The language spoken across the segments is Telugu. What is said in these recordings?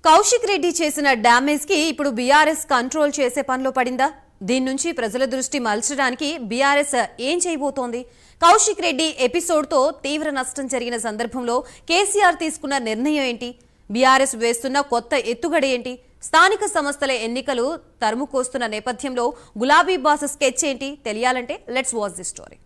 కౌశిక్ రెడ్డి చేసిన డ్యామేజ్ కి ఇప్పుడు బీఆర్ఎస్ కంట్రోల్ చేసే పనిలో పడిందా? దీని నుంచి ప్రజల దృష్టి మలచడానికి బీఆర్ఎస్ ఏం చేయబోతోంది? కౌశిక్ రెడ్డి ఎపిసోడ్ తో తీవ్ర నష్టం జరిగిన సందర్భంలో కేసీఆర్ తీసుకున్న నిర్ణయం ఏంటి? బీఆర్ఎస్ వేస్తున్న కొత్త ఎత్తుగడ ఏంటి? స్థానిక సంస్థల ఎన్నికలు తరుముకొస్తున్న నేపథ్యంలో గులాబీ బాస్ స్కెచ్ ఏంటి? తెలియాలంటే let's watch the story.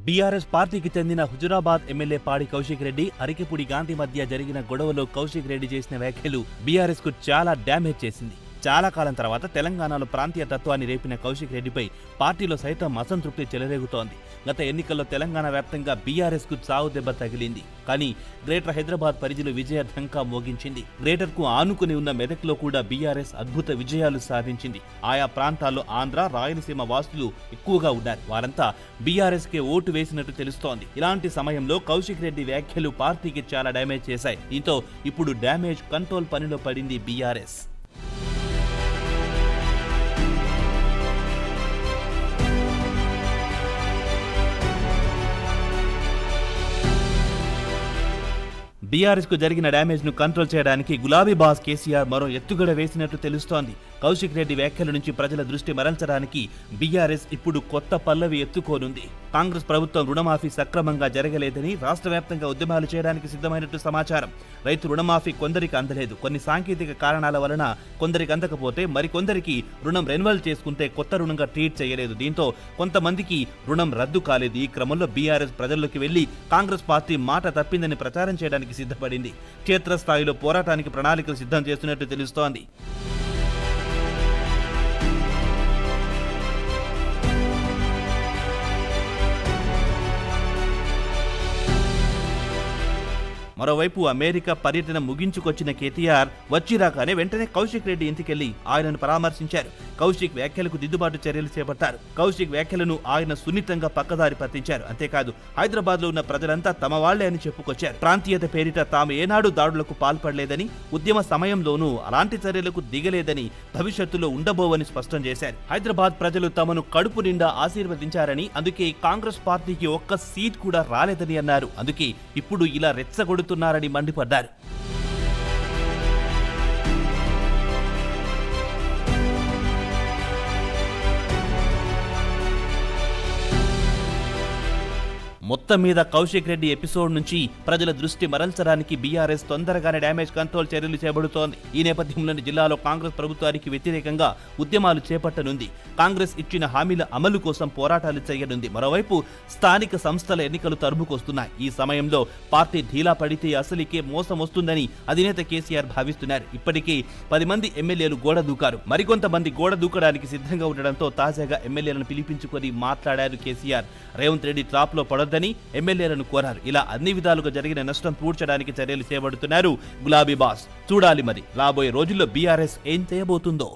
BRS పార్టీకి చెందిన హుజురాబాద్ ఎమ్మెల్యే పాడి కౌశిక్ రెడ్డి, అరికెపూడి గాంధీ మధ్య జరిగిన గొడవలో కౌశిక్ రెడ్డి చేసిన వ్యాఖ్యలు బీఆర్ఎస్ కు చాలా డ్యామేజ్ చేసింది. చాలా కాలం తర్వాత తెలంగాణలో ప్రాంతీయ తత్వాన్ని రేపిన కౌశిక్ రెడ్డిపై పార్టీలో సైతం అసంతృప్తి చెలరేగుతోంది. గత ఎన్నికల్లో తెలంగాణ వ్యాప్తంగా బీఆర్ఎస్ కు చావు దెబ్బ తగిలింది. కానీ గ్రేటర్ హైదరాబాద్ పరిధిలో విజయ ఢంకా మోగించింది. గ్రేటర్ కు ఆనుకుని ఉన్న మెదక్లో కూడా బీఆర్ఎస్ అద్భుత విజయాలు సాధించింది. ఆయా ప్రాంతాల్లో ఆంధ్ర, రాయలసీమ వాసులు ఎక్కువగా ఉన్నారు. వారంతా బీఆర్ఎస్ కే ఓటు వేసినట్టు తెలుస్తోంది. ఇలాంటి సమయంలో కౌశిక్ రెడ్డి వ్యాఖ్యలు పార్టీకి చాలా డ్యామేజ్ చేశాయి. దీంతో ఇప్పుడు డ్యామేజ్ కంట్రోల్ పనిలో పడింది బీఆర్ఎస్. బీఆర్ఎస్ కు జరిగిన డ్యామేజ్ ను కంట్రోల్ చేయడానికి గులాబీ బాస్ కేసీఆర్ మరో ఎత్తుగడ వేసినట్టు తెలుస్తోంది. కౌశిక్ రెడ్డి వ్యాఖ్యల నుంచి ప్రజల దృష్టి మరల్చడానికి బీఆర్ఎస్ ఇప్పుడు కొత్త పల్లవి ఎత్తుకోనుంది. కాంగ్రెస్ ప్రభుత్వం రుణమాఫీ సక్రమంగా జరగలేదని రాష్ట్ర వ్యాప్తంగా ఉద్యమాలు చేయడానికి సిద్ధమైనట్టు సమాచారం. రైతు రుణమాఫీ కొందరికి అందలేదు. కొన్ని సాంకేతిక కారణాల వలన కొందరికి అందకపోతే మరికొందరికి రుణం రెన్యువల్ చేసుకుంటే కొత్త రుణంగా ట్రీట్ చేయలేదు. దీంతో కొంతమందికి రుణం రద్దు కాలేదు. ఈ క్రమంలో బీఆర్ఎస్ ప్రజల్లోకి వెళ్లి కాంగ్రెస్ పార్టీ మాట తప్పిందని ప్రచారం చేయడానికి సిద్ధపడింది. క్షేత్రస్థాయిలో పోరాటానికి ప్రణాళికలు సిద్ధం చేస్తున్నట్టు తెలుస్తోంది. మరోవైపు అమెరికా పర్యటన ముగించుకొచ్చిన కేటీఆర్ వచ్చిరాగానే వెంటనే కౌశిక్ రెడ్డి ఇంటికెళ్లి ఆయనను పరామర్శించారు. కౌశిక్ వ్యాఖ్యలకు దిద్దుబాటు చర్యలు చేపట్టారు. కౌశిక్ వ్యాఖ్యలను ఆయన సున్నితంగా పక్కదారి పట్టించారు. అంతేకాదు హైదరాబాద్ లో ఉన్న ప్రజలంతా తమ వాళ్లే అని చెప్పుకొచ్చారు. ప్రాంతీయత పేరిట తాము ఏనాడు దాడులకు పాల్పడలేదని, ఉద్యమ సమయంలోనూ అలాంటి చర్యలకు దిగలేదని, భవిష్యత్తులో ఉండబోవని స్పష్టం చేశారు. హైదరాబాద్ ప్రజలు తమను కడుపు నిండా ఆశీర్వదించారని, అందుకే కాంగ్రెస్ పార్టీకి ఒక్క సీట్ కూడా రాలేదని అన్నారు. అందుకే ఇప్పుడు ఇలా రెచ్చగొడుతున్నారని మండిపడ్డారు. మొత్తం మీద కౌశిక్ రెడ్డి ఎపిసోడ్ నుంచి ప్రజల దృష్టి మరల్చడానికి బీఆర్ఎస్ తొందరగానే డ్యామేజ్ కంట్రోల్ చర్యలు చేపడుతోంది. ఈ నేపథ్యంలోని జిల్లాలో కాంగ్రెస్ ప్రభుత్వానికి వ్యతిరేకంగా ఉద్యమాలు చేపట్టనుంది. కాంగ్రెస్ ఇచ్చిన హామీల అమలు కోసం పోరాటాలు చేయనుంది. మరోవైపు స్థానిక సంస్థల ఎన్నికలు తరుముకొస్తున్నాయి. ఈ సమయంలో పార్టీ ఢీలా పడితే అసలుకే మోసం వస్తుందని అధినేత కేసీఆర్ భావిస్తున్నారు. ఇప్పటికే 10 మంది ఎమ్మెల్యేలు గోడ దూకారు. మరికొంతమంది గోడ దూకడానికి సిద్ధంగా ఉండడంతో తాజాగా ఎమ్మెల్యేలను పిలిపించుకొని మాట్లాడారు కేసీఆర్. రేవంత్ రెడ్డి ట్రాప్ లో పడొద్దని ఎమ్మెల్యేలను కోరారు. ఇలా అన్ని విధాలుగా జరిగిన నష్టం పూడ్చడానికి చర్యలు చేపడుతున్నారు గులాబీ బాస్. చూడాలి మరి రాబోయే రోజుల్లో బీఆర్ఎస్ ఏం చేయబోతుందో.